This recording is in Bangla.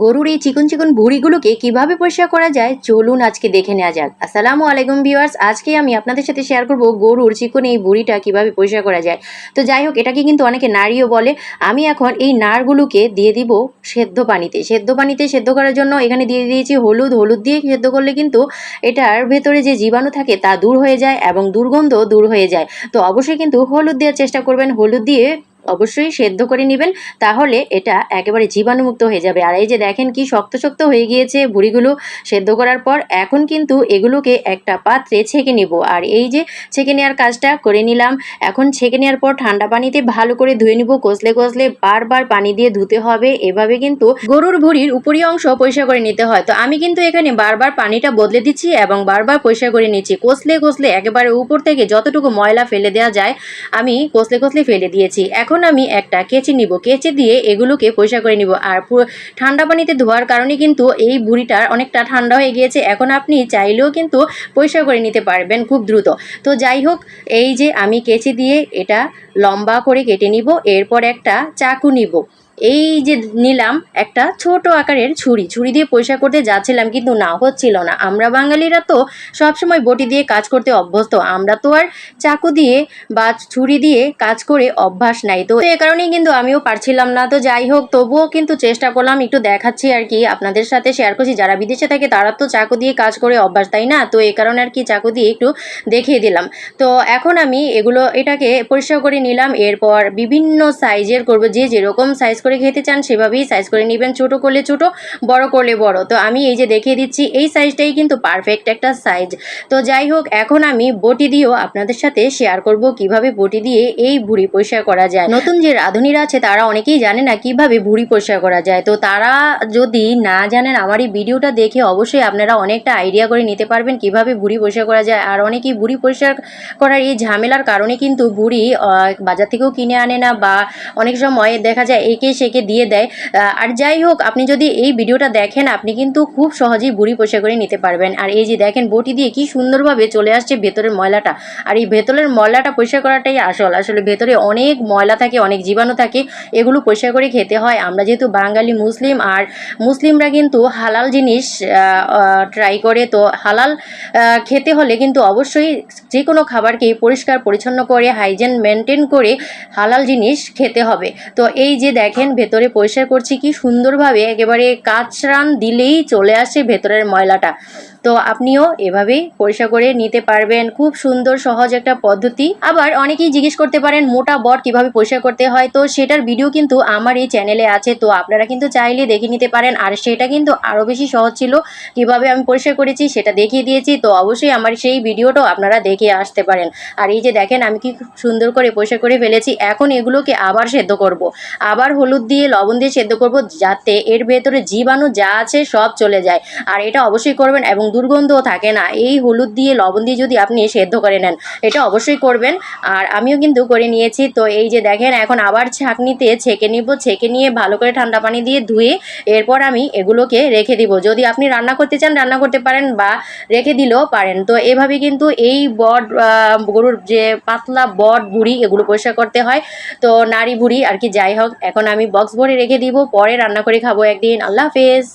গরুর এই চিকন চিকন ভুঁড়িগুলোকে কিভাবে পরিষ্কার করা যায় চলুন আজকে দেখে নেওয়া যাক। আসসালামু আলাইকুম ভিউয়ার্স, আজকে আমি আপনাদের সাথে শেয়ার করব গরুর চিকন এই ভুঁড়িটা কিভাবে পরিষ্কার করা যায়। তো যাই হোক, এটাকে কিন্তু অনেকে নাড়িও বলে। আমি এখন এই নাড়গুলোকে দিয়ে দিব সেদ্ধ পানিতে। সেদ্ধ করার জন্য এখানে দিয়ে দিয়েছি হলুদ দিয়ে সেদ্ধ করলে কিন্তু এটার ভেতরে যে জীবাণু থাকে তা দূর হয়ে যায় এবং দুর্গন্ধ দূর হয়ে যায়। তো অবশ্যই কিন্তু হলুদ দেওয়ার চেষ্টা করবেন। হলুদ দিয়ে অবশ্যই সেদ্ধ করে নেবেন, তাহলে এটা একেবারে জীবাণুমুক্ত হয়ে যাবে। আর এই যে দেখেন কি শক্ত শক্ত হয়ে গিয়েছে ভুঁড়িগুলো সেদ্ধ করার পর। এখন কিন্তু এগুলোকে একটা পাত্রে ছেঁকে নিব। আর এই যে ছেঁকে নেওয়ার কাজটা করে নিলাম। এখন ছেঁকে নেওয়ার পর ঠান্ডা পানিতে ভালো করে ধুয়ে নিব। কষলে কষলে বারবার পানি দিয়ে ধুতে হবে। এভাবে কিন্তু গরুর ভুঁড়ির উপরি অংশ পরিষ্কার করে নিতে হয়। তো আমি কিন্তু এখানে বারবার পানিটা বদলে দিচ্ছি এবং বারবার পরিষ্কার করে নিচ্ছি। কষলে কষলে একেবারে উপর থেকে যতটুকু ময়লা ফেলে দেওয়া যায় আমি কষলে কষলে ফেলে দিয়েছি। এখন আমি একটা কেচি নিব, কেচি দিয়ে এগুলোকে পরিষ্কার করে নিব। আর ঠান্ডা পানিতে ধোয়ার কারণে কিন্তু এই ভুঁড়িটার অনেকটা ঠান্ডা হয়ে গিয়েছে। এখন আপনি চাইলেও কিন্তু পরিষ্কার করে নিতে পারবেন খুব দ্রুত। তো যাই হোক, এই যে আমি কেচি দিয়ে এটা লম্বা করে কেটে নিব। এরপর একটা চাকু নিব। এই যে নিলাম একটা ছোট আকারের ছুরি দিয়ে পরিষ্কার করতে যাচ্ছিলাম, কিন্তু না, হচ্ছিল না। আমরা বাঙালিরা তো সবসময় বটি দিয়ে কাজ করতে অভ্যস্ত, আমরা তো আর চাকু দিয়ে বা ছুরি দিয়ে কাজ করে অভ্যাস নাই। তো এ কারণেই কিন্তু আমিও পারছিলাম না। তো যাই হোক, তবুও কিন্তু চেষ্টা করলাম, একটু দেখাচ্ছি আর কি, আপনাদের সাথে শেয়ার করছি। যারা বিদেশে থাকে তারা তো চাকু দিয়ে কাজ করে অভ্যাস, তাই না? তো এই কারণে আর কি চাকু দিয়ে একটু দেখিয়ে দিলাম। তো এখন আমি এটাকে পরিষ্কার করে নিলাম। এরপর বিভিন্ন সাইজের করব, যে যেরকম সাইজ করে খেতে চান সেভাবেই সাইজ করে নেবেন। ছোট করলে ছোট, বড় করলে বড়। তো আমি এই যে দেখিয়ে দিচ্ছি, এই সাইজটাই কিন্তু পারফেক্ট একটা সাইজ। তো যাই হোক, এখন আমি বটি দিয়েও আপনাদের সাথে শেয়ার করব কিভাবে বটি দিয়ে এই ভুঁড়ি পরিষ্কার করা যায়। নতুন যে রাঁধুনিরা আছে তারা অনেকেই জানে না কিভাবে ভুঁড়ি পরিষ্কার করা যায়। তো তারা যদি না জানেন, আমার এই ভিডিওটা দেখে অবশ্যই আপনারা অনেকটা আইডিয়া করে নিতে পারবেন কিভাবে ভুঁড়ি পরিষ্কার করা যায়। আর অনেকেই ভুঁড়ি পরিষ্কার করার এই ঝামেলার কারণে কিন্তু ভুঁড়ি বাজার থেকেও কিনে আনে না, বা অনেক সময় দেখা যায় একে সেকে দিয়ে দেয়। আর যাই হোক, আপনি যদি এই ভিডিওটা দেখেন, আপনি কিন্তু খুব সহজেই ভুঁড়ি পরিষ্কার করে নিতে পারবেন। আর এই যে দেখেন, বটি দিয়ে কি সুন্দরভাবে চলে আসছে ভেতরের ময়লাটা। আর এই ভেতরের ময়লাটা পরিষ্কার করাটাই আসলে ভেতরে অনেক ময়লা থাকে, অনেক জীবাণু থাকে, এগুলো পরিষ্কার করে খেতে হয়। আমরা যেহেতু বাঙালি মুসলিম, আর মুসলিমরা কিন্তু হালাল জিনিস ট্রাই করে। তো হালাল খেতে হলে কিন্তু অবশ্যই যে কোনো খাবারকেই পরিষ্কার পরিচ্ছন্ন করে হাইজেন মেনটেন করে হালাল জিনিস খেতে হবে। তো এই যে দেখেন, ভেতরে পরিষ্কার করছি কি সুন্দরভাবে, একেবারে কাচরান দিলেই চলে আসে ভেতরের ময়লাটা। তো আপনিও এভাবেই পরিষ্কার করে নিতে পারবেন। খুব সুন্দর সহজ একটা পদ্ধতি। আবার অনেকেই জিজ্ঞেস করতে পারেন মোটা বট কিভাবে পরিষ্কার করতে হয়। তো সেটার ভিডিও কিন্তু আমার এই চ্যানেলে আছে, তো আপনারা কিন্তু চাইলে দেখে নিতে পারেন। আর সেটা কিন্তু আরও বেশি সহজ ছিল, কিভাবে আমি পরিষ্কার করেছি সেটা দেখিয়ে দিয়েছি। তো অবশ্যই আমার সেই ভিডিওটাও আপনারা দেখে আসতে পারেন। আর এই যে দেখেন, আমি কি সুন্দর করে পরিষ্কার করে ফেলেছি। এখন এগুলোকে আবার সেদ্ধ করব, আবার হলুদ দিয়ে লবণ দিয়ে সেদ্ধ করব, যাতে এর ভেতরে জীবাণু যা আছে সব চলে যায়। আর এটা অবশ্যই করবেন, এবং দুর্গন্ধও থাকে না এই হলুদ দিয়ে লবণ দিয়ে যদি আপনি সেদ্ধ করে নেন, এটা অবশ্যই করবেন। আর আমিও কিন্তু করে নিয়েছি। তো এই যে দেখেন, এখন আবার ছাঁকনিতে ছেঁকে নিব। ছেঁকে নিয়ে ভালো করে ঠান্ডা পানি দিয়ে ধুয়ে এরপর আমি এগুলোকে রেখে দিব। যদি আপনি রান্না করতে চান রান্না করতে পারেন, বা রেখে দিলেও পারেন। তো এভাবে কিন্তু এই গরুর যে পাতলা বট ভুঁড়ি, এগুলো পরিষ্কার করতে হয়। তো নাড়ি ভুঁড়ি আর কি, যাই হোক, এখন আমি বক্স ভরে রেখে দিব, পরে রান্না করে খাবো একদিন। আল্লাহ হাফেজ।